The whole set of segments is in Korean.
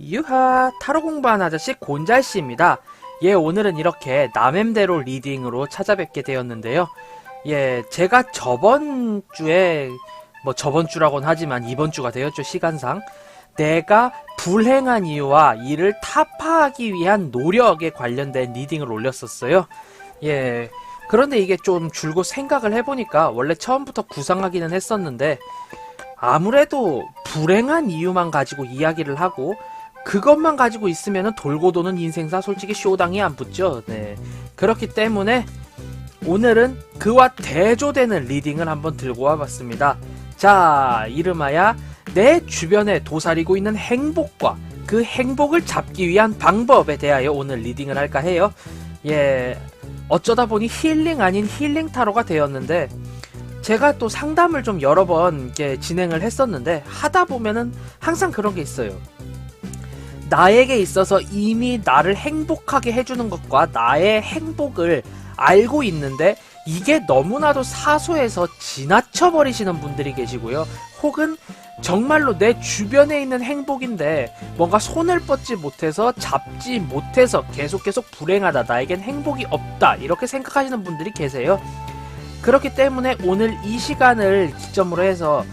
유하, 타로 공부한 아저씨 곤잘씨입니다. 예, 오늘은 이렇게 남엠대로 리딩으로 찾아뵙게 되었는데요. 예, 제가 저번 주에, 저번 주라고는 하지만 이번 주가 되었죠, 시간상. 내가 불행한 이유와 이를 타파하기 위한 노력에 관련된 리딩을 올렸었어요. 예, 그런데 이게 좀 줄곧 생각을 해보니까 원래 처음부터 구상하기는 했었는데 아무래도 불행한 이유만 가지고 이야기를 하고 그것만 가지고 있으면 돌고 도는 인생사 솔직히 쇼당이 안 붙죠. 네. 그렇기 때문에 오늘은 그와 대조되는 리딩을 한번 들고 와봤습니다. 자, 이름하여 내 주변에 도사리고 있는 행복과 그 행복을 잡기 위한 방법에 대하여 오늘 리딩을 할까 해요. 예, 어쩌다 보니 힐링 아닌 힐링 타로가 되었는데 제가 또 상담을 좀 여러 번 이렇게 진행을 했었는데 하다 보면은 항상 그런 게 있어요. 나에게 있어서 이미 나를 행복하게 해주는 것과 나의 행복을 알고 있는데 이게 너무나도 사소해서 지나쳐 버리시는 분들이 계시고요. 혹은 정말로 내 주변에 있는 행복인데 뭔가 손을 뻗지 못해서 잡지 못해서 계속 불행하다, 나에겐 행복이 없다 이렇게 생각하시는 분들이 계세요. 그렇기 때문에 오늘 이 시간을 기점으로 해서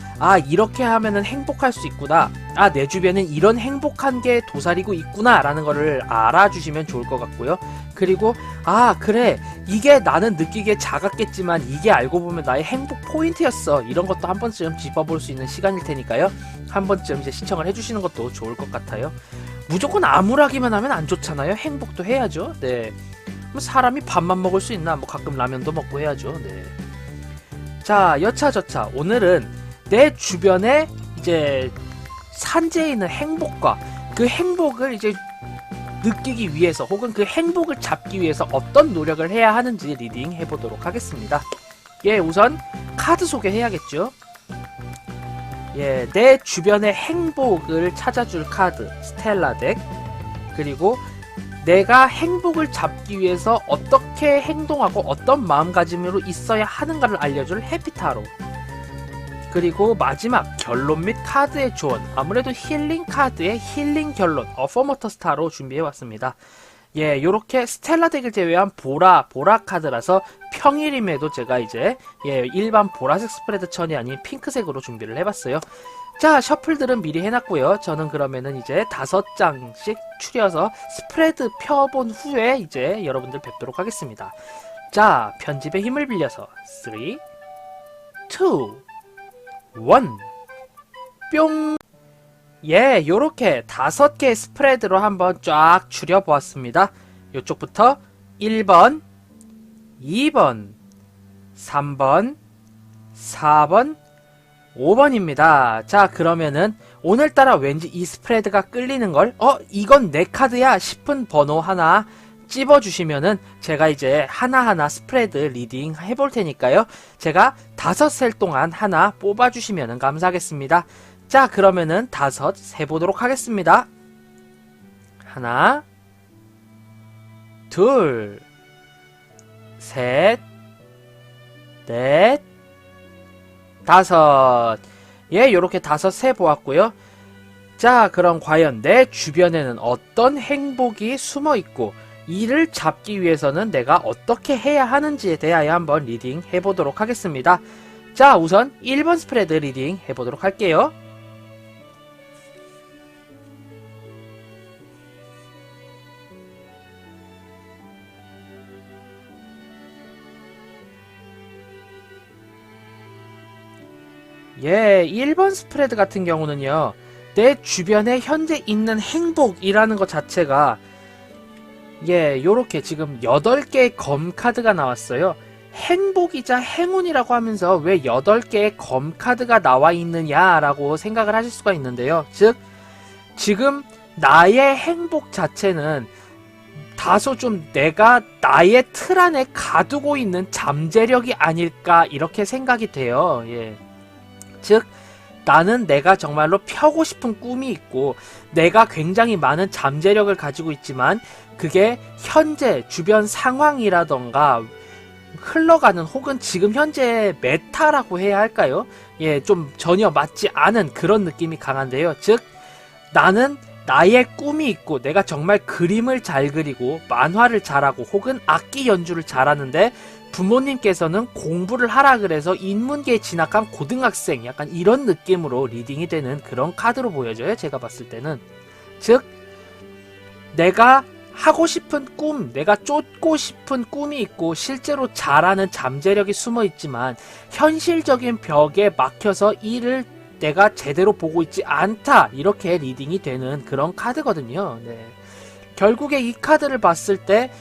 이렇게 하면은 행복할 수 있구나, 내 주변엔 이런 행복한 게 도사리고 있구나 라는 거를 알아주시면 좋을 것 같고요. 그리고 그래, 이게 나는 느끼기에 작았겠지만 이게 알고 보면 나의 행복 포인트였어, 이런 것도 한 번쯤 짚어볼 수 있는 시간일 테니까요. 한 번쯤 이제 시청을 해주시는 것도 좋을 것 같아요. 무조건 암울하기만 하면 안 좋잖아요. 행복도 해야죠. 네. 사람이 밥만 먹을 수 있나? 가끔 라면도 먹고 해야죠. 네. 자, 여차저차 오늘은 내 주변에 이제 산재해 있는 행복과 그 행복을 이제 느끼기 위해서 혹은 그 행복을 잡기 위해서 어떤 노력을 해야 하는지 리딩 해보도록 하겠습니다. 예, 우선 카드 소개해야겠죠. 예, 내 주변의 행복을 찾아줄 카드 스텔라 덱, 그리고 내가 행복을 잡기 위해서 어떻게 행동하고 어떤 마음가짐으로 있어야 하는가를 알려줄 해피타로, 그리고 마지막 결론 및 카드의 조언, 아무래도 힐링 카드의 힐링 결론 어퍼머터스 타로 준비해왔습니다. 예, 요렇게 스텔라 덱을 제외한 보라 카드라서 평일임에도 제가 이제 일반 보라색 스프레드 천이 아닌 핑크색으로 준비를 해봤어요. 자, 셔플들은 미리 해놨고요. 저는 그러면은 이제 5장씩 추려서 스프레드 펴본 후에 이제 여러분들 뵙도록 하겠습니다. 자, 편집의 힘을 빌려서 3, 2, 1 뿅! 예, 요렇게 5개의 스프레드로 한번 쫙 추려보았습니다. 요쪽부터 1번, 2번, 3번, 4번, 5번입니다. 자, 그러면은 오늘따라 왠지 이 스프레드가 끌리는걸? 이건 내 카드야 싶은 번호 하나 찝어주시면은 제가 이제 하나하나 스프레드 리딩 해볼 테니까요. 제가 5셀 동안 하나 뽑아주시면은 감사하겠습니다. 자, 그러면은 5 세보도록 하겠습니다. 하나, 둘, 셋, 넷, 5. 예, 요렇게 5 세보았고요. 자, 그럼 과연 내 주변에는 어떤 행복이 숨어있고 이를 잡기 위해서는 내가 어떻게 해야 하는지에 대하여 한번 리딩 해보도록 하겠습니다. 자, 우선 1번 스프레드 리딩 해보도록 할게요. 예, 1번 스프레드 같은 경우는요, 내 주변에 현재 있는 행복이라는 것 자체가 요렇게 지금 8개의 검 카드가 나왔어요. 행복이자 행운이라고 하면서 왜 8개의 검 카드가 나와 있느냐라고 생각을 하실 수가 있는데요. 즉, 지금 나의 행복 자체는 다소 좀 내가 나의 틀 안에 가두고 있는 잠재력이 아닐까 이렇게 생각이 돼요. 예. 즉, 나는 내가 정말로 펴고 싶은 꿈이 있고 내가 굉장히 많은 잠재력을 가지고 있지만 그게 현재 주변 상황이라던가 흘러가는 혹은 지금 현재 메타라고 해야 할까요? 예, 좀 전혀 맞지 않은 그런 느낌이 강한데요. 즉, 나는 나의 꿈이 있고 내가 정말 그림을 잘 그리고 만화를 잘하고 혹은 악기 연주를 잘하는데 부모님께서는 공부를 하라 그래서 인문계에 진학한 고등학생, 약간 이런 느낌으로 리딩이 되는 그런 카드로 보여져요. 제가 봤을 때는. 즉 내가 하고 싶은 꿈, 내가 쫓고 싶은 꿈이 있고 실제로 잘하는 잠재력이 숨어 있지만 현실적인 벽에 막혀서 이를 내가 제대로 보고 있지 않다, 이렇게 리딩이 되는 그런 카드거든요. 네. 결국에 이 카드를 봤을 때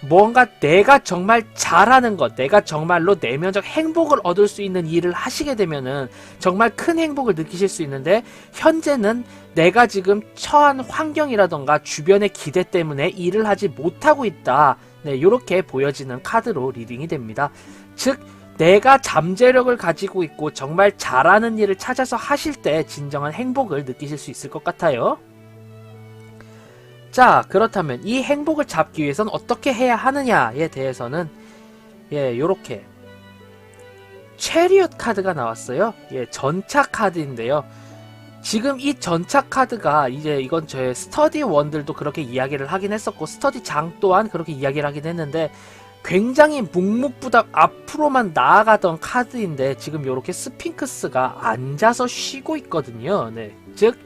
뭔가 내가 정말 잘하는 것, 내가 정말로 내면적 행복을 얻을 수 있는 일을 하시게 되면은 정말 큰 행복을 느끼실 수 있는데, 현재는 내가 지금 처한 환경이라던가 주변의 기대 때문에 일을 하지 못하고 있다. 네, 이렇게 보여지는 카드로 리딩이 됩니다. 즉 내가 잠재력을 가지고 있고 정말 잘하는 일을 찾아서 하실 때 진정한 행복을 느끼실 수 있을 것 같아요. 자, 그렇다면 이 행복을 잡기 위해서는 어떻게 해야 하느냐에 대해서는 요렇게 체리엇 카드가 나왔어요. 전차 카드인데요. 지금 이 전차 카드가 이건 저의 스터디 원들도 그렇게 이야기를 하긴 했었고 스터디 장 또한 그렇게 이야기를 하긴 했는데, 굉장히 묵묵부답 앞으로만 나아가던 카드인데 지금 요렇게 스핑크스가 앉아서 쉬고 있거든요. 네. 즉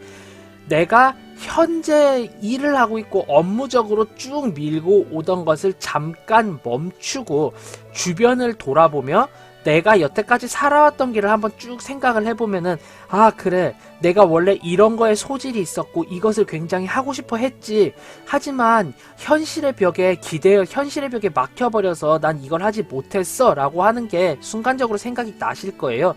내가 현재 일을 하고 있고 업무적으로 쭉 밀고 오던 것을 잠깐 멈추고 주변을 돌아보며 내가 여태까지 살아왔던 길을 한번 쭉 생각을 해보면은, 아 그래, 내가 원래 이런 거에 소질이 있었고 이것을 굉장히 하고 싶어 했지. 하지만 현실의 벽에 현실의 벽에 막혀버려서 난 이걸 하지 못했어 라고 하는 게 순간적으로 생각이 나실 거예요.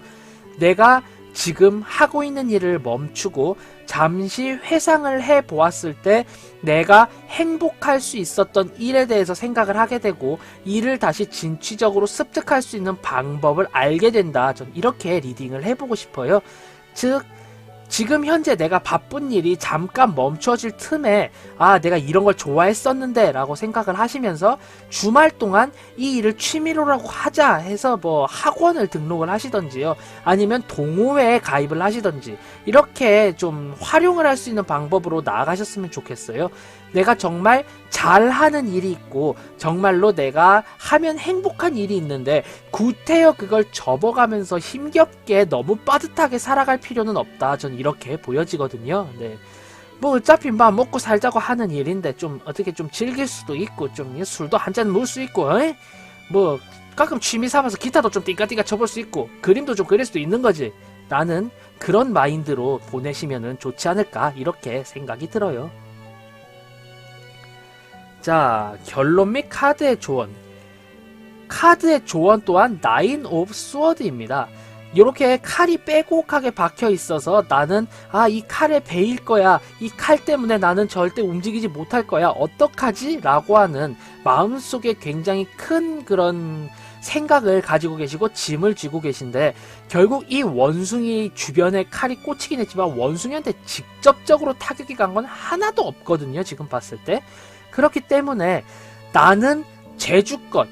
내가 지금 하고 있는 일을 멈추고 잠시 회상을 해 보았을 때 내가 행복할 수 있었던 일에 대해서 생각을 하게 되고 이를 다시 진취적으로 습득할 수 있는 방법을 알게 된다. 전 이렇게 리딩을 해보고 싶어요. 즉 지금 현재 내가 바쁜 일이 잠깐 멈춰질 틈에 아 내가 이런 걸 좋아했었는데 라고 생각을 하시면서 주말 동안 이 일을 취미로라고 하자 해서 뭐 학원을 등록을 하시던지요, 아니면 동호회에 가입을 하시던지 이렇게 좀 활용을 할 수 있는 방법으로 나아가셨으면 좋겠어요. 내가 정말 잘하는 일이 있고 정말로 내가 하면 행복한 일이 있는데 구태여 그걸 접어가면서 힘겹게 너무 빠듯하게 살아갈 필요는 없다. 전 이렇게 보여지거든요. 네. 뭐 어차피 막 먹고 살자고 하는 일인데 좀 어떻게 좀 즐길 수도 있고 좀 술도 한잔 먹을 수 있고 뭐 가끔 취미 삼아서 기타도 좀 띵까띵까 쳐볼 수 있고 그림도 좀 그릴 수도 있는 거지. 나는 그런 마인드로 보내시면은 좋지 않을까 이렇게 생각이 들어요. 자, 결론 및 카드의 조언. 카드의 조언 또한 나인 오브 스워드입니다. 이렇게 칼이 빼곡하게 박혀 있어서 나는 이 칼에 베일 거야, 이 칼 때문에 나는 절대 움직이지 못할 거야, 어떡하지? 라고 하는 마음속에 굉장히 큰 그런 생각을 가지고 계시고 짐을 쥐고 계신데, 결국 이 원숭이 주변에 칼이 꽂히긴 했지만 원숭이한테 직접적으로 타격이 간 건 하나도 없거든요, 지금 봤을 때. 그렇기 때문에 나는 제주껏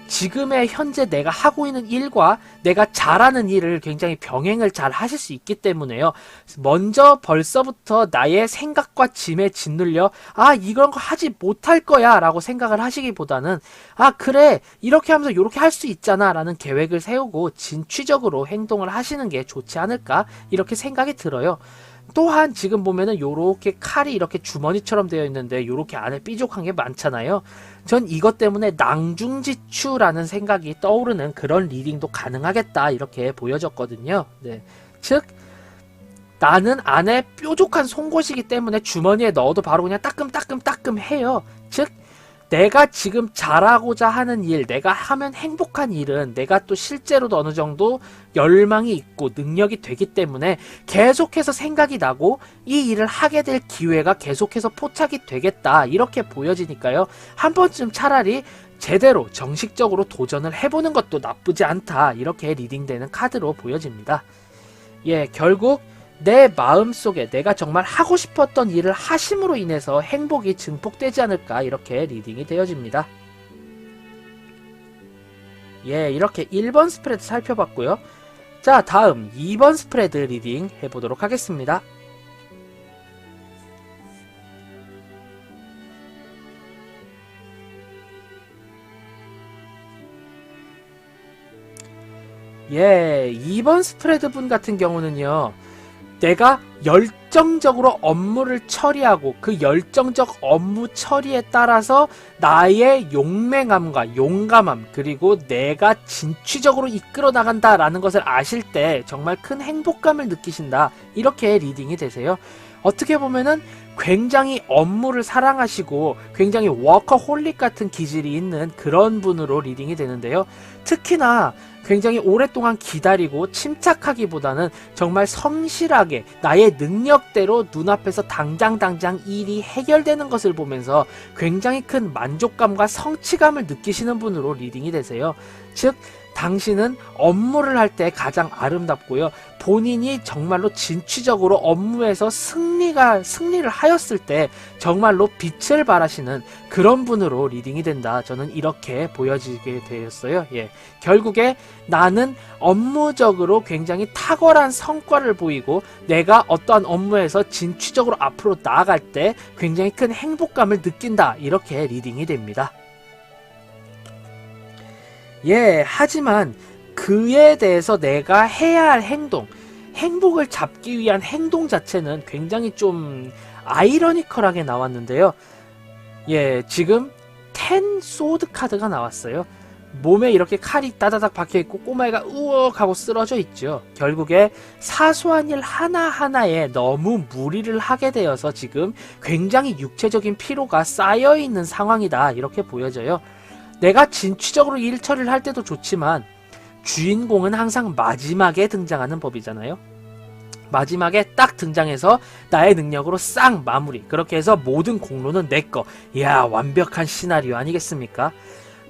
지금의 현재 내가 하고 있는 일과 내가 잘하는 일을 굉장히 병행을 잘 하실 수 있기 때문에요. 먼저 벌써부터 나의 생각과 짐에 짓눌려 이런 거 하지 못할 거야 라고 생각을 하시기보다는 그래 이렇게 하면서 이렇게 할 수 있잖아 라는 계획을 세우고 진취적으로 행동을 하시는 게 좋지 않을까 이렇게 생각이 들어요. 또한 지금 보면은 요렇게 칼이 이렇게 주머니처럼 되어 있는데 요렇게 안에 삐죽한 게 많잖아요. 전 이것 때문에 낭중지추라는 생각이 떠오르는 그런 리딩도 가능하겠다 이렇게 보여졌거든요. 네. 즉 나는 안에 뾰족한 송곳이기 때문에 주머니에 넣어도 바로 그냥 따끔따끔따끔 해요. 즉 내가 지금 잘하고자 하는 일, 내가 하면 행복한 일은 내가 또 실제로도 어느 정도 열망이 있고 능력이 되기 때문에 계속해서 생각이 나고 이 일을 하게 될 기회가 계속해서 포착이 되겠다 이렇게 보여지니까요. 한 번쯤 차라리 제대로 정식적으로 도전을 해보는 것도 나쁘지 않다 이렇게 리딩되는 카드로 보여집니다. 결국 내 마음속에 내가 정말 하고 싶었던 일을 하심으로 인해서 행복이 증폭되지 않을까 이렇게 리딩이 되어집니다. 이렇게 1번 스프레드 살펴봤고요. 자, 다음 2번 스프레드 리딩 해보도록 하겠습니다. 예, 2번 스프레드 분 같은 경우는요, 내가 열정적으로 업무를 처리하고 그 열정적 업무 처리에 따라서 나의 용맹함과 용감함 그리고 내가 진취적으로 이끌어 나간다라는 것을 아실 때 정말 큰 행복감을 느끼신다. 이렇게 리딩이 되세요. 어떻게 보면은 굉장히 업무를 사랑하시고 굉장히 워커홀릭 같은 기질이 있는 그런 분으로 리딩이 되는데요. 특히나 굉장히 오랫동안 기다리고 침착하기보다는 정말 성실하게 나의 능력대로 눈앞에서 당장 일이 해결되는 것을 보면서 굉장히 큰 만족감과 성취감을 느끼시는 분으로 리딩이 되세요. 즉 당신은 업무를 할 때 가장 아름답고요. 본인이 정말로 진취적으로 업무에서 승리를 하였을 때 정말로 빛을 발하시는 그런 분으로 리딩이 된다. 저는 이렇게 보여지게 되었어요. 예. 결국에 나는 업무적으로 굉장히 탁월한 성과를 보이고 내가 어떠한 업무에서 진취적으로 앞으로 나아갈 때 굉장히 큰 행복감을 느낀다. 이렇게 리딩이 됩니다. 예, 하지만 그에 대해서 내가 해야 할 행복을 잡기 위한 행동 자체는 굉장히 좀 아이러니컬하게 나왔는데요. 예, 지금 10 소드 카드가 나왔어요. 몸에 이렇게 칼이 따다닥 박혀있고 꼬마애가 우억 하고 쓰러져 있죠. 결국에 사소한 일 하나하나에 너무 무리를 하게 되어서 지금 굉장히 육체적인 피로가 쌓여있는 상황이다. 이렇게 보여져요. 내가 진취적으로 일 처리를 할 때도 좋지만 주인공은 항상 마지막에 등장하는 법이잖아요. 마지막에 딱 등장해서 나의 능력으로 싹 마무리. 그렇게 해서 모든 공로는 내꺼. 이야, 완벽한 시나리오 아니겠습니까?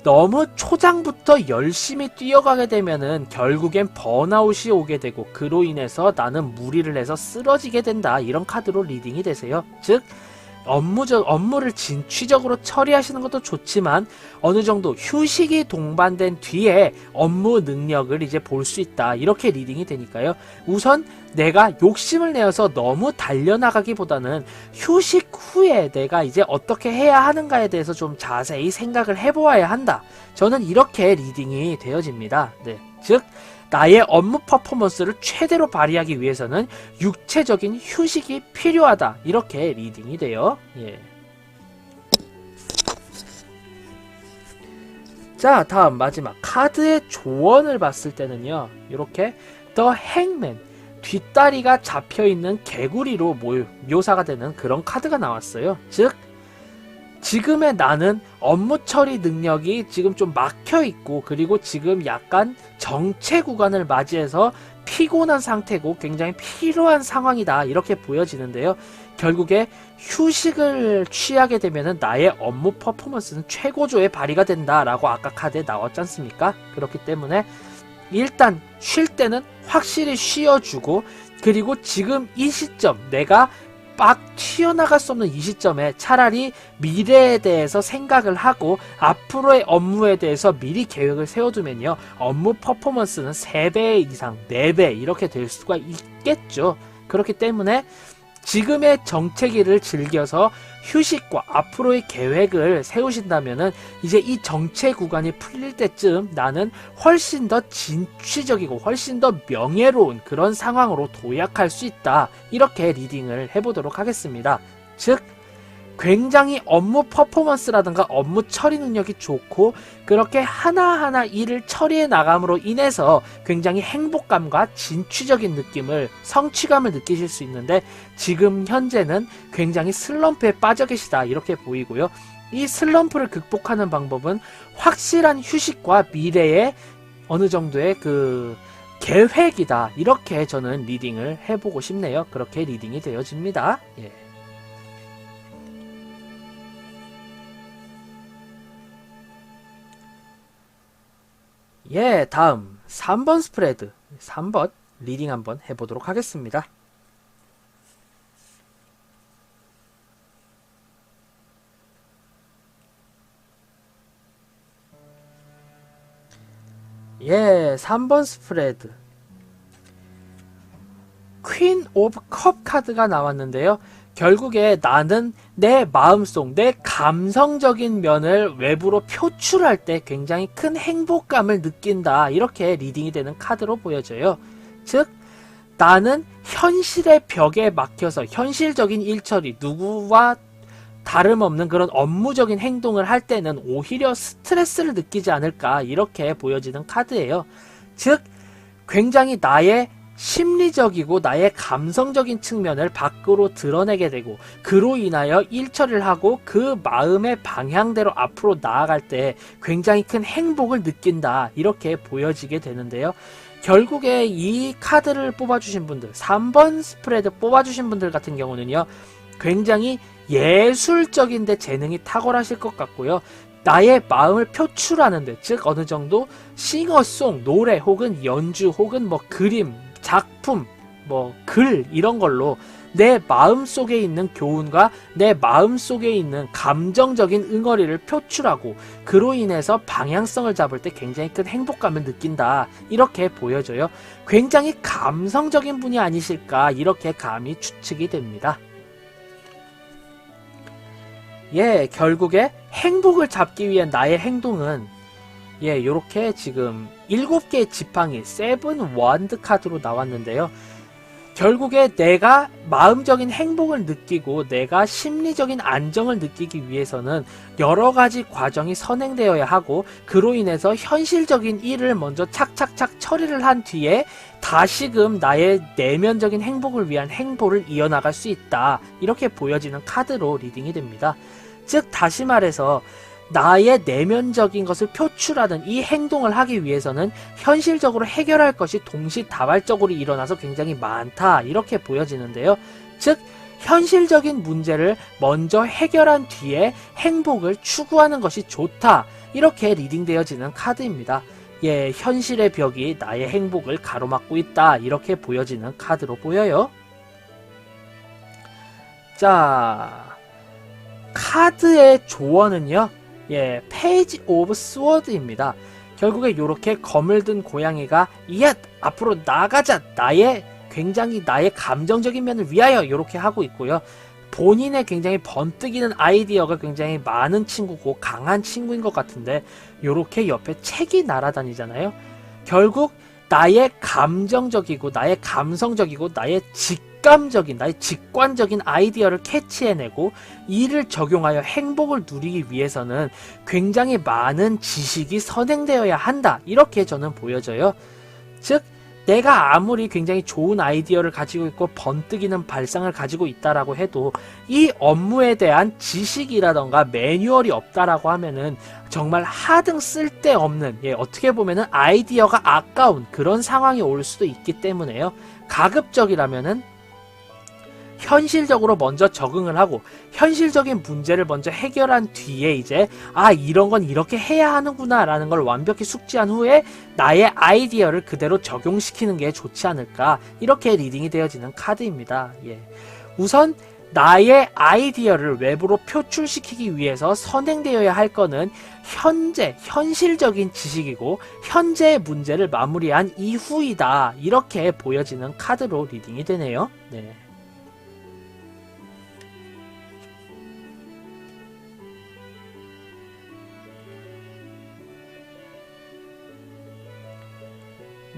너무 초장부터 열심히 뛰어가게 되면은 결국엔 번아웃이 오게 되고 그로 인해서 나는 무리를 해서 쓰러지게 된다. 이런 카드로 리딩이 되세요. 즉 업무를 진취적으로 처리하시는 것도 좋지만 어느 정도 휴식이 동반된 뒤에 업무 능력을 이제 볼 수 있다. 이렇게 리딩이 되니까요. 우선 내가 욕심을 내어서 너무 달려나가기보다는 휴식 후에 내가 이제 어떻게 해야 하는가에 대해서 좀 자세히 생각을 해보아야 한다. 저는 이렇게 리딩이 되어집니다. 네. 즉 나의 업무 퍼포먼스를 최대로 발휘하기 위해서는 육체적인 휴식이 필요하다. 이렇게 리딩이 돼요. 예. 자, 다음 마지막 카드의 조언을 봤을 때는요. 이렇게 The Hangman, 뒷다리가 잡혀있는 개구리로 묘사가 되는 그런 카드가 나왔어요. 즉 지금의 나는 업무 처리 능력이 지금 좀 막혀있고 그리고 지금 약간 정체 구간을 맞이해서 피곤한 상태고 굉장히 필요한 상황이다. 이렇게 보여지는데요. 결국에 휴식을 취하게 되면 나의 업무 퍼포먼스는 최고조에 발휘가 된다라고 아까 카드에 나왔지 않습니까? 그렇기 때문에 일단 쉴 때는 확실히 쉬어주고 그리고 지금 이 시점 내가 막 튀어나갈 수 없는 이 시점에 차라리 미래에 대해서 생각을 하고 앞으로의 업무에 대해서 미리 계획을 세워두면요. 업무 퍼포먼스는 3배 이상, 4배 이렇게 될 수가 있겠죠. 그렇기 때문에 지금의 정체기를 즐겨서 휴식과 앞으로의 계획을 세우신다면은 이제 이 정체 구간이 풀릴 때쯤 나는 훨씬 더 진취적이고 훨씬 더 명예로운 그런 상황으로 도약할 수 있다. 이렇게 리딩을 해보도록 하겠습니다. 즉 굉장히 업무 퍼포먼스라든가 업무 처리 능력이 좋고 그렇게 하나하나 일을 처리해 나감으로 인해서 굉장히 행복감과 진취적인 느낌을 성취감을 느끼실 수 있는데 지금 현재는 굉장히 슬럼프에 빠져 계시다 이렇게 보이고요. 이 슬럼프를 극복하는 방법은 확실한 휴식과 미래의 어느 정도의 그 계획이다 이렇게 저는 리딩을 해보고 싶네요. 그렇게 리딩이 되어집니다. 예. 예, 다음 3번 스프레드 3번 리딩 한번 해보도록 하겠습니다. 예, 3번 스프레드 퀸 오브 컵 카드가 나왔는데요. 결국에 나는 내 마음속, 내 감성적인 면을 외부로 표출할 때 굉장히 큰 행복감을 느낀다. 이렇게 리딩이 되는 카드로 보여져요. 즉, 나는 현실의 벽에 막혀서 현실적인 일처리, 누구와 다름없는 그런 업무적인 행동을 할 때는 오히려 스트레스를 느끼지 않을까, 이렇게 보여지는 카드예요. 즉, 굉장히 나의 심리적이고 나의 감성적인 측면을 밖으로 드러내게 되고, 그로 인하여 일처리를 하고 그 마음의 방향대로 앞으로 나아갈 때 굉장히 큰 행복을 느낀다, 이렇게 보여지게 되는데요. 결국에 이 카드를 뽑아주신 분들, 3번 스프레드 뽑아주신 분들 같은 경우는요, 굉장히 예술적인데 재능이 탁월하실 것 같고요. 나의 마음을 표출하는데, 즉 어느 정도 싱어송, 노래 혹은 연주 혹은 뭐 그림, 작품, 뭐 글, 이런 걸로 내 마음속에 있는 교훈과 내 마음속에 있는 감정적인 응어리를 표출하고 그로 인해서 방향성을 잡을 때 굉장히 큰 행복감을 느낀다, 이렇게 보여져요. 굉장히 감성적인 분이 아니실까, 이렇게 감히 추측이 됩니다. 예, 결국에 행복을 잡기 위한 나의 행동은, 예, 요렇게 지금 7개의 지팡이, 세븐 원드 카드로 나왔는데요. 결국에 내가 마음적인 행복을 느끼고 내가 심리적인 안정을 느끼기 위해서는 여러 가지 과정이 선행되어야 하고, 그로 인해서 현실적인 일을 먼저 착착착 처리를 한 뒤에 다시금 나의 내면적인 행복을 위한 행보를 이어나갈 수 있다, 이렇게 보여지는 카드로 리딩이 됩니다. 즉 다시 말해서 나의 내면적인 것을 표출하는 이 행동을 하기 위해서는 현실적으로 해결할 것이 동시다발적으로 일어나서 굉장히 많다, 이렇게 보여지는데요. 즉 현실적인 문제를 먼저 해결한 뒤에 행복을 추구하는 것이 좋다, 이렇게 리딩되어지는 카드입니다. 예, 현실의 벽이 나의 행복을 가로막고 있다, 이렇게 보여지는 카드로 보여요. 자, 카드의 조언은요, 예, 페이지 오브 스워드입니다. 결국에 이렇게 검을 든 고양이가 야, 앞으로 나가자, 굉장히 나의 감정적인 면을 위하여, 이렇게 하고 있고요. 본인의 굉장히 번뜩이는 아이디어가 굉장히 많은 친구고 강한 친구인 것 같은데, 이렇게 옆에 책이 날아다니잖아요. 결국 나의 감정적이고 나의 감성적이고 나의 직감적인, 나의 직관적인 아이디어를 캐치해내고 이를 적용하여 행복을 누리기 위해서는 굉장히 많은 지식이 선행되어야 한다, 이렇게 저는 보여져요. 즉 내가 아무리 굉장히 좋은 아이디어를 가지고 있고 번뜩이는 발상을 가지고 있다라고 해도 이 업무에 대한 지식이라던가 매뉴얼이 없다라고 하면은 정말 하등 쓸데없는, 예, 어떻게 보면은 아이디어가 아까운 그런 상황이 올 수도 있기 때문에요. 가급적이라면은 현실적으로 먼저 적응을 하고 현실적인 문제를 먼저 해결한 뒤에 이제 이런 건 이렇게 해야 하는구나 라는 걸 완벽히 숙지한 후에 나의 아이디어를 그대로 적용시키는 게 좋지 않을까, 이렇게 리딩이 되어지는 카드입니다. 예. 우선 나의 아이디어를 외부로 표출시키기 위해서 선행되어야 할 거는 현실적인 지식이고 현재의 문제를 마무리한 이후이다, 이렇게 보여지는 카드로 리딩이 되네요. 네.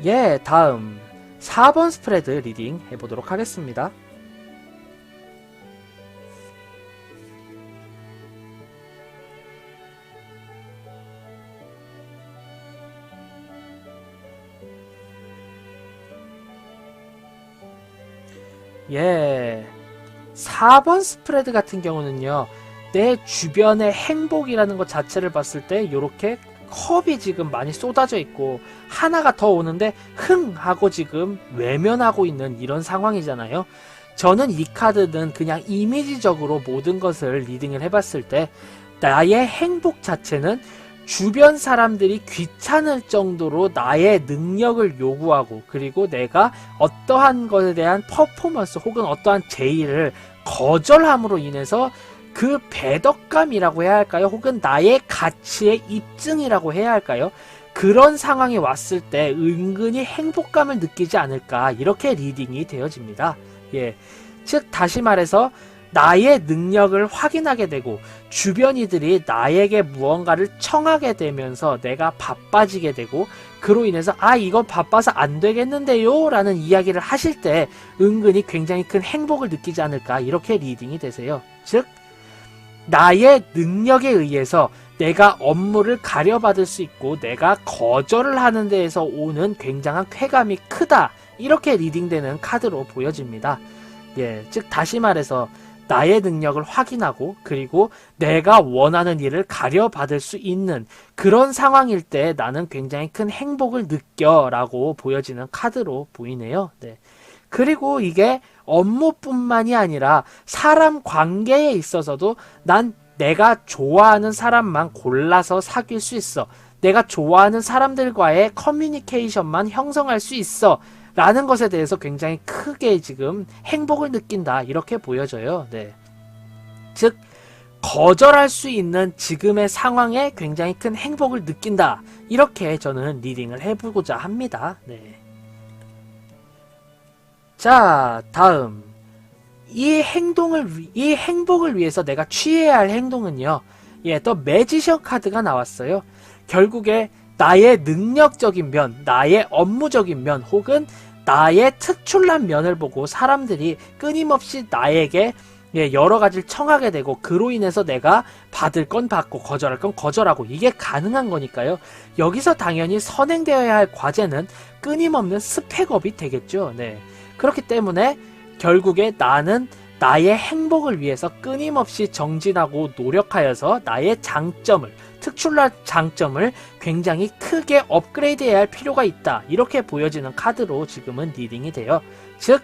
예, 다음 4번 스프레드 리딩 해보도록 하겠습니다. 예, 4번 스프레드 같은 경우는요, 내 주변의 행복이라는 것 자체를 봤을 때 요렇게 컵이 지금 많이 쏟아져 있고 하나가 더 오는데 흥 하고 지금 외면하고 있는 이런 상황이잖아요. 저는 이 카드는 그냥 이미지적으로 모든 것을 리딩을 해봤을 때 나의 행복 자체는 주변 사람들이 귀찮을 정도로 나의 능력을 요구하고, 그리고 내가 어떠한 것에 대한 퍼포먼스 혹은 어떠한 제의를 거절함으로 인해서 그 배덕감이라고 해야 할까요? 혹은 나의 가치의 입증이라고 해야 할까요? 그런 상황이 왔을 때 은근히 행복감을 느끼지 않을까, 이렇게 리딩이 되어집니다. 예, 즉 다시 말해서 나의 능력을 확인하게 되고 주변 이들이 나에게 무언가를 청하게 되면서 내가 바빠지게 되고 그로 인해서 이건 바빠서 안 되겠는데요 라는 이야기를 하실 때 은근히 굉장히 큰 행복을 느끼지 않을까 이렇게 리딩이 되세요. 즉 나의 능력에 의해서 내가 업무를 가려받을 수 있고 내가 거절을 하는 데에서 오는 굉장한 쾌감이 크다 이렇게 리딩되는 카드로 보여집니다. 즉 다시 말해서 나의 능력을 확인하고 그리고 내가 원하는 일을 가려받을 수 있는 그런 상황일 때 나는 굉장히 큰 행복을 느껴 라고 보여지는 카드로 보이네요. 그리고 이게 업무뿐만이 아니라 사람 관계에 있어서도 난 내가 좋아하는 사람만 골라서 사귈 수 있어. 내가 좋아하는 사람들과의 커뮤니케이션만 형성할 수 있어. 라는 것에 대해서 굉장히 크게 지금 행복을 느낀다. 이렇게 보여져요. 즉, 거절할 수 있는 지금의 상황에 굉장히 큰 행복을 느낀다. 이렇게 저는 리딩을 해보고자 합니다. 자, 다음. 이 행복을 위해서 내가 취해야 할 행동은요. 또 매지션 카드가 나왔어요. 결국에 나의 능력적인 면, 나의 업무적인 면, 혹은 나의 특출난 면을 보고 사람들이 끊임없이 나에게 여러 가지를 청하게 되고 그로 인해서 내가 받을 건 받고 거절할 건 거절하고 이게 가능한 거니까요. 여기서 당연히 선행되어야 할 과제는 끊임없는 스펙업이 되겠죠. 그렇기 때문에 결국에 나는 나의 행복을 위해서 끊임없이 정진하고 노력하여서 나의 장점을 특출난 장점을 굉장히 크게 업그레이드해야 할 필요가 있다. 이렇게 보여지는 카드로 지금은 리딩이 돼요. 즉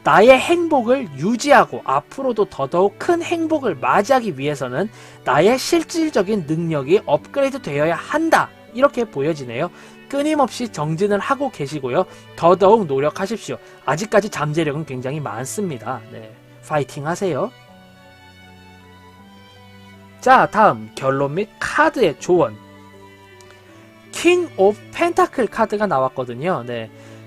나의 행복을 유지하고 앞으로도 더더욱 큰 행복을 맞이하기 위해서는 나의 실질적인 능력이 업그레이드 되어야 한다. 이렇게 보여지네요. 끊임없이 정진을 하고 계시고요. 더더욱 노력하십시오. 아직까지 잠재력은 굉장히 많습니다. 파이팅 하세요. 자, 다음 결론 및 카드의 조언. 킹 오브 펜타클 카드가 나왔거든요.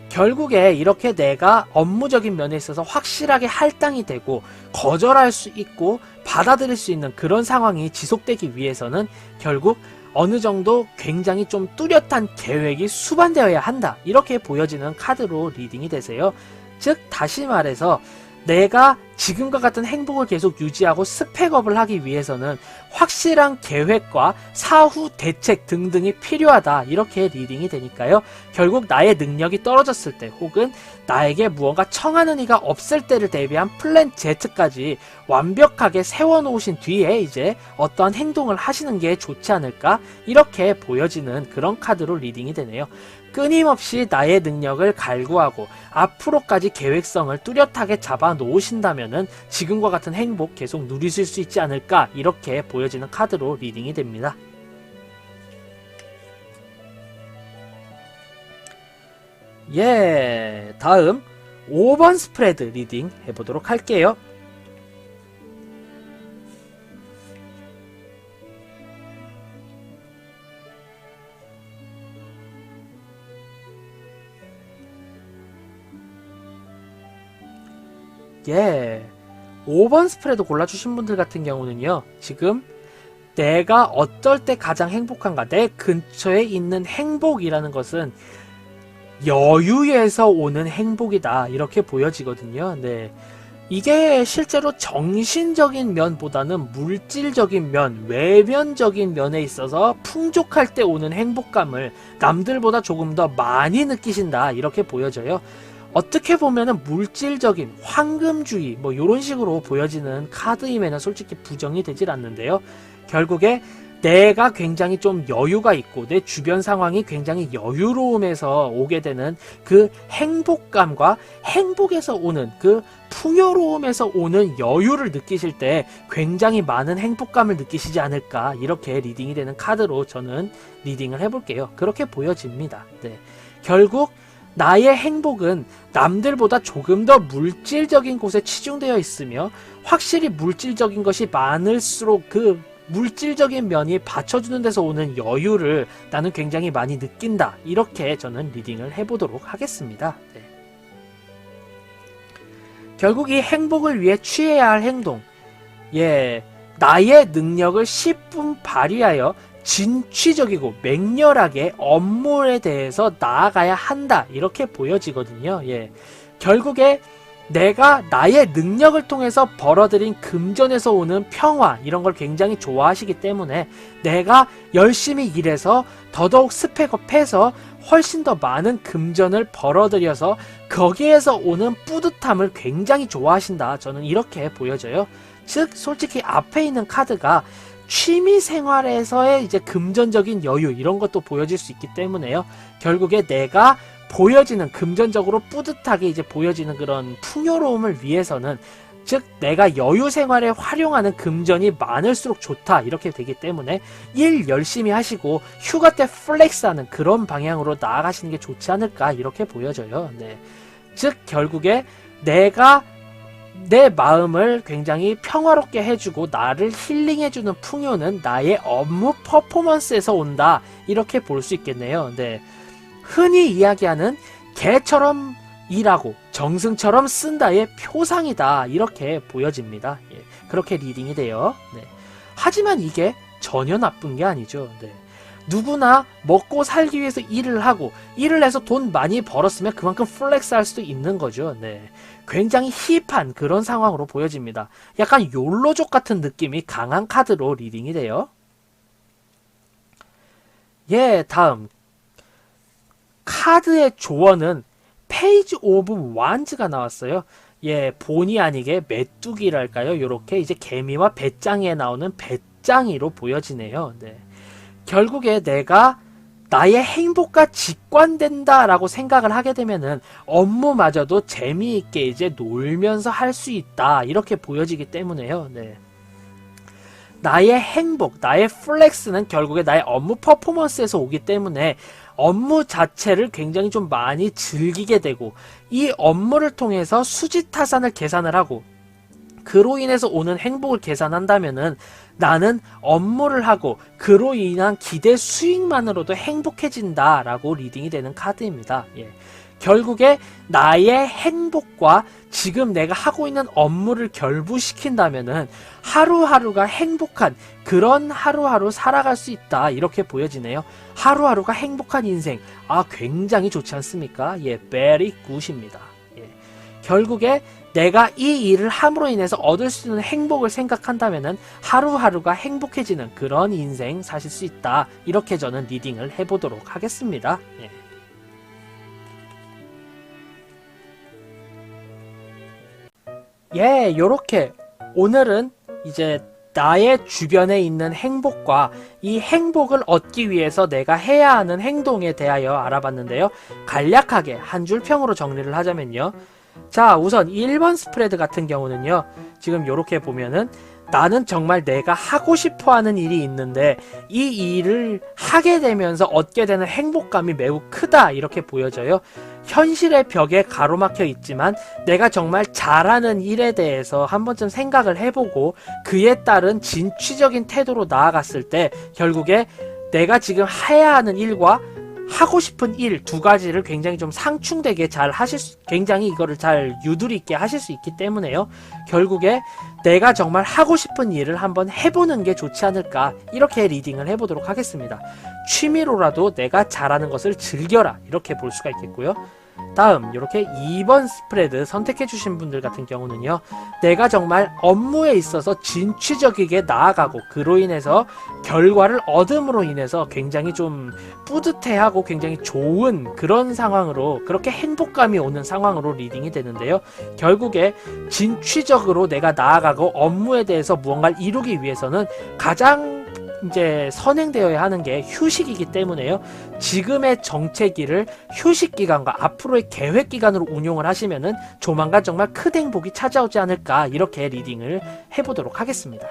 결국에 이렇게 내가 업무적인 면에 있어서 확실하게 할당이 되고 거절할 수 있고 받아들일 수 있는 그런 상황이 지속되기 위해서는 결국 어느 정도 굉장히 좀 뚜렷한 계획이 수반되어야 한다. 이렇게 보여지는 카드로 리딩이 되세요. 즉 다시 말해서 내가 지금과 같은 행복을 계속 유지하고 스펙업을 하기 위해서는 확실한 계획과 사후 대책 등등이 필요하다. 이렇게 리딩이 되니까요. 결국 나의 능력이 떨어졌을 때 혹은 나에게 무언가 청하는 이가 없을 때를 대비한 플랜 Z까지 완벽하게 세워놓으신 뒤에 이제 어떠한 행동을 하시는 게 좋지 않을까? 이렇게 보여지는 그런 카드로 리딩이 되네요. 끊임없이 나의 능력을 갈구하고 앞으로까지 계획성을 뚜렷하게 잡아 놓으신다면은 지금과 같은 행복 계속 누리실 수 있지 않을까 이렇게 보여지는 카드로 리딩이 됩니다. 다음 5번 스프레드 리딩 해보도록 할게요. 예, 5번 스프레드 골라주신 분들 같은 경우는요, 지금 내가 어떨 때 가장 행복한가, 내 근처에 있는 행복이라는 것은 여유에서 오는 행복이다, 이렇게 보여지거든요. 네. 이게 실제로 정신적인 면보다는 물질적인 면, 외면적인 면에 있어서 풍족할 때 오는 행복감을 남들보다 조금 더 많이 느끼신다, 이렇게 보여져요. 어떻게 보면은 물질적인 황금주의 뭐 이런 식으로 보여지는 카드임에는 솔직히 부정이 되질 않는데요. 결국에 내가 굉장히 좀 여유가 있고 내 주변 상황이 굉장히 여유로움에서 오게 되는 그 행복감과 행복에서 오는 그 풍요로움에서 오는 여유를 느끼실 때 굉장히 많은 행복감을 느끼시지 않을까, 이렇게 리딩이 되는 카드로 저는 리딩을 해볼게요. 그렇게 보여집니다. 네. 결국 나의 행복은 남들보다 조금 더 물질적인 곳에 치중되어 있으며 확실히 물질적인 것이 많을수록 그 물질적인 면이 받쳐주는 데서 오는 여유를 나는 굉장히 많이 느낀다. 이렇게 저는 리딩을 해보도록 하겠습니다. 네. 결국 이 행복을 위해 취해야 할 행동, 예, 나의 능력을 10분 발휘하여 진취적이고 맹렬하게 업무에 대해서 나아가야 한다. 이렇게 보여지거든요. 예. 결국에 내가 나의 능력을 통해서 벌어들인 금전에서 오는 평화 이런 걸 굉장히 좋아하시기 때문에 내가 열심히 일해서 더더욱 스펙업해서 훨씬 더 많은 금전을 벌어들여서 거기에서 오는 뿌듯함을 굉장히 좋아하신다. 저는 이렇게 보여져요. 즉 솔직히 앞에 있는 카드가 취미 생활에서의 이제 금전적인 여유 이런 것도 보여질 수 있기 때문에요. 결국에 내가 보여지는 금전적으로 뿌듯하게 이제 보여지는 그런 풍요로움을 위해서는 즉 내가 여유 생활에 활용하는 금전이 많을수록 좋다 이렇게 되기 때문에 일 열심히 하시고 휴가 때 플렉스하는 그런 방향으로 나아가시는 게 좋지 않을까 이렇게 보여져요. 네. 즉 결국에 내가 내 마음을 굉장히 평화롭게 해주고 나를 힐링해주는 풍요는 나의 업무 퍼포먼스에서 온다 이렇게 볼 수 있겠네요. 네. 흔히 이야기하는 개처럼 일하고 정승처럼 쓴다의 표상이다 이렇게 보여집니다. 예, 그렇게 리딩이 돼요. 네. 하지만 이게 전혀 나쁜 게 아니죠. 네. 누구나 먹고 살기 위해서 일을 하고 일을 해서 돈 많이 벌었으면 그만큼 플렉스 할 수도 있는 거죠. 네. 굉장히 힙한 그런 상황으로 보여집니다. 약간 욜로족 같은 느낌이 강한 카드로 리딩이 돼요. 예, 다음 카드의 조언은 페이지 오브 완즈가 나왔어요. 예, 본의 아니게 메뚜기랄까요? 요렇게 이제 개미와 배짱이에 나오는 배짱이로 보여지네요. 네. 결국에 내가 나의 행복과 직관된다라고 생각을 하게 되면은 업무마저도 재미있게 이제 놀면서 할 수 있다. 이렇게 보여지기 때문에요. 네. 나의 행복, 나의 플렉스는 결국에 나의 업무 퍼포먼스에서 오기 때문에 업무 자체를 굉장히 좀 많이 즐기게 되고 이 업무를 통해서 수지타산을 계산을 하고 그로 인해서 오는 행복을 계산한다면은 나는 업무를 하고 그로 인한 기대 수익만으로도 행복해진다라고 리딩이 되는 카드입니다. 예. 결국에 나의 행복과 지금 내가 하고 있는 업무를 결부시킨다면은 하루하루가 행복한 그런 하루하루 살아갈 수 있다 이렇게 보여지네요. 하루하루가 행복한 인생 굉장히 좋지 않습니까? 예, very good입니다. 예. 결국에 내가 이 일을 함으로 인해서 얻을 수 있는 행복을 생각한다면은 하루하루가 행복해지는 그런 인생 사실 수 있다 이렇게 저는 리딩을 해보도록 하겠습니다. 예. 예, 요렇게 오늘은 이제 나의 주변에 있는 행복과 이 행복을 얻기 위해서 내가 해야 하는 행동에 대하여 알아봤는데요. 간략하게 한 줄 평으로 정리를 하자면요. 자, 우선 1번 스프레드 같은 경우는요. 지금 요렇게 보면은 나는 정말 내가 하고 싶어 하는 일이 있는데 이 일을 하게 되면서 얻게 되는 행복감이 매우 크다 이렇게 보여져요. 현실의 벽에 가로막혀 있지만 내가 정말 잘하는 일에 대해서 한 번쯤 생각을 해보고 그에 따른 진취적인 태도로 나아갔을 때 결국에 내가 지금 해야 하는 일과 하고 싶은 일 두 가지를 굉장히 좀 상충되게 잘 하실 수, 굉장히 이거를 잘 유두리 있게 하실 수 있기 때문에요. 결국에 내가 정말 하고 싶은 일을 한번 해보는 게 좋지 않을까 이렇게 리딩을 해보도록 하겠습니다. 취미로라도 내가 잘하는 것을 즐겨라 이렇게 볼 수가 있겠고요. 다음 이렇게 2번 스프레드 선택해 주신 분들 같은 경우는요. 내가 정말 업무에 있어서 진취적이게 나아가고 그로 인해서 결과를 얻음으로 인해서 굉장히 좀 뿌듯해하고 굉장히 좋은 그런 상황으로 그렇게 행복감이 오는 상황으로 리딩이 되는데요. 결국에 진취적으로 내가 나아가고 업무에 대해서 무언가를 이루기 위해서는 가장 이제 선행되어야 하는 게 휴식이기 때문에요. 지금의 정체기를 휴식기간과 앞으로의 계획기간으로 운용을 하시면은 조만간 정말 큰 행복이 찾아오지 않을까 이렇게 리딩을 해보도록 하겠습니다.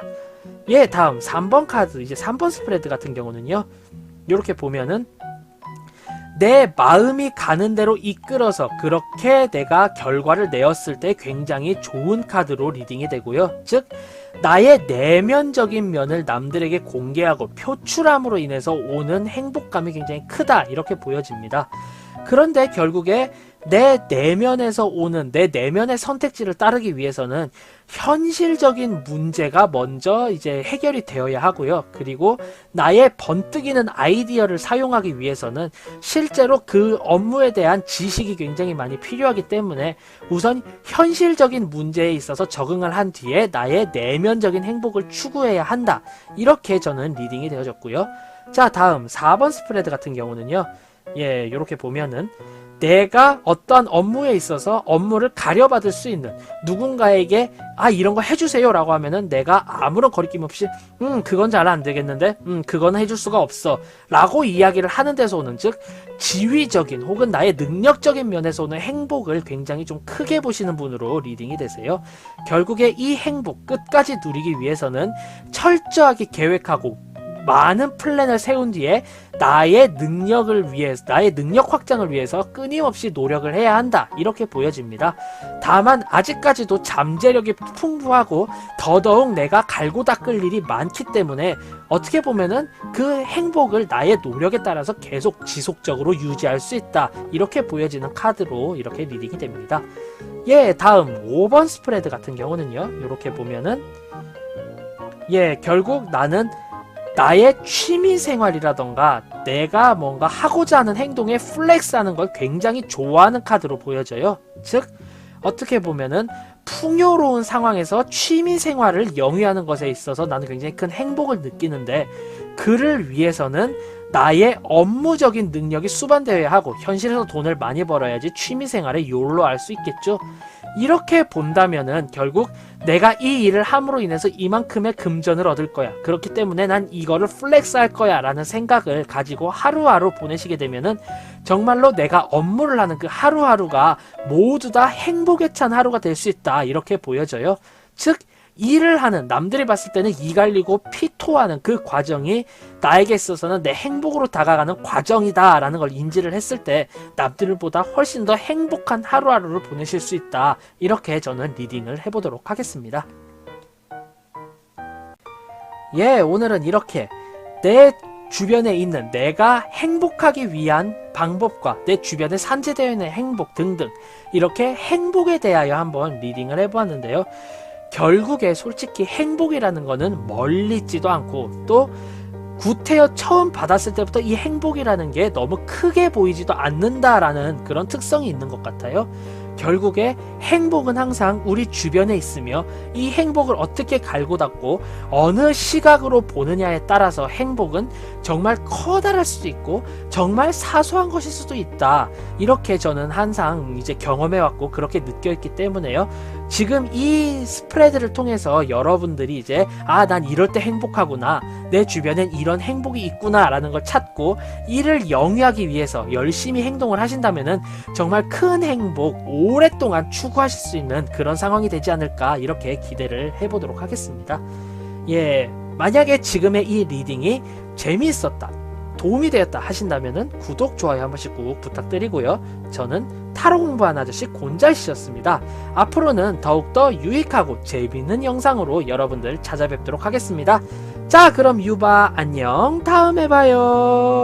예, 다음 3번 카드 이제 3번 스프레드 같은 경우는요. 이렇게 보면은 내 마음이 가는 대로 이끌어서 그렇게 내가 결과를 내었을 때 굉장히 좋은 카드로 리딩이 되고요. 즉 나의 내면적인 면을 남들에게 공개하고 표출함으로 인해서 오는 행복감이 굉장히 크다 이렇게 보여집니다. 그런데 결국에 내 내면에서 오는 내 내면의 선택지를 따르기 위해서는 현실적인 문제가 먼저 이제 해결이 되어야 하고요. 그리고 나의 번뜩이는 아이디어를 사용하기 위해서는 실제로 그 업무에 대한 지식이 굉장히 많이 필요하기 때문에 우선 현실적인 문제에 있어서 적응을 한 뒤에 나의 내면적인 행복을 추구해야 한다. 이렇게 저는 리딩이 되어졌고요. 자, 다음 4번 스프레드 같은 경우는요. 예, 이렇게 보면은 내가 어떠한 업무에 있어서 업무를 가려받을 수 있는 누군가에게 이런 거 해주세요 라고 하면은 내가 아무런 거리낌 없이 그건 잘 안 되겠는데 그건 해줄 수가 없어 라고 이야기를 하는 데서 오는, 즉 지위적인 혹은 나의 능력적인 면에서 오는 행복을 굉장히 좀 크게 보시는 분으로 리딩이 되세요. 결국에 이 행복 끝까지 누리기 위해서는 철저하게 계획하고 많은 플랜을 세운 뒤에 나의 능력을 위해서, 나의 능력 확장을 위해서 끊임없이 노력을 해야 한다. 이렇게 보여집니다. 다만 아직까지도 잠재력이 풍부하고 더더욱 내가 갈고 닦을 일이 많기 때문에 어떻게 보면은 그 행복을 나의 노력에 따라서 계속 지속적으로 유지할 수 있다. 이렇게 보여지는 카드로 이렇게 리딩이 됩니다. 예, 다음 5번 스프레드 같은 경우는요. 이렇게 보면은 결국 나는 나의 취미생활이라던가 내가 뭔가 하고자 하는 행동에 플렉스하는 걸 굉장히 좋아하는 카드로 보여져요. 즉 어떻게 보면은 풍요로운 상황에서 취미생활을 영위하는 것에 있어서 나는 굉장히 큰 행복을 느끼는데, 그를 위해서는 나의 업무적인 능력이 수반되어야 하고 현실에서 돈을 많이 벌어야지 취미생활에 욜로할 수 있겠죠. 이렇게 본다면은 결국 내가 이 일을 함으로 인해서 이만큼의 금전을 얻을 거야, 그렇기 때문에 난 이거를 플렉스 할 거야 라는 생각을 가지고 하루하루 보내시게 되면은 정말로 내가 업무를 하는 그 하루하루가 모두 다 행복에 찬 하루가 될 수 있다. 이렇게 보여져요. 즉 일을 하는, 남들이 봤을 때는 이 갈리고 피 토하는 그 과정이 나에게 있어서는 내 행복으로 다가가는 과정이다 라는 걸 인지를 했을 때 남들보다 훨씬 더 행복한 하루하루를 보내실 수 있다. 이렇게 저는 리딩을 해보도록 하겠습니다. 예, 오늘은 이렇게 내 주변에 있는 내가 행복하기 위한 방법과 내 주변에 산재되어 있는 행복 등등, 이렇게 행복에 대하여 한번 리딩을 해보았는데요. 결국에 솔직히 행복이라는 거는 멀리 있지도 않고 또 구태여 처음 받았을 때부터 이 행복이라는 게 너무 크게 보이지도 않는다라는 그런 특성이 있는 것 같아요. 결국에 행복은 항상 우리 주변에 있으며 이 행복을 어떻게 갈고 닦고 어느 시각으로 보느냐에 따라서 행복은 정말 커다랄 수도 있고 정말 사소한 것일 수도 있다. 이렇게 저는 항상 이제 경험해왔고 그렇게 느껴있기 때문에요. 지금 이 스프레드를 통해서 여러분들이 이제 난 이럴 때 행복하구나, 내 주변엔 이런 행복이 있구나 라는 걸 찾고 이를 영위하기 위해서 열심히 행동을 하신다면은 정말 큰 행복 오랫동안 추구하실 수 있는 그런 상황이 되지 않을까, 이렇게 기대를 해보도록 하겠습니다. 예, 만약에 지금의 이 리딩이 재미있었다, 도움이 되었다 하신다면은 구독, 좋아요 한 번씩 꼭 부탁드리고요. 저는 타로 공부하는 아저씨 곤잘씨였습니다. 앞으로는 더욱더 유익하고 재미있는 영상으로 여러분들 찾아뵙도록 하겠습니다. 자, 그럼 유바 안녕, 다음에 봐요.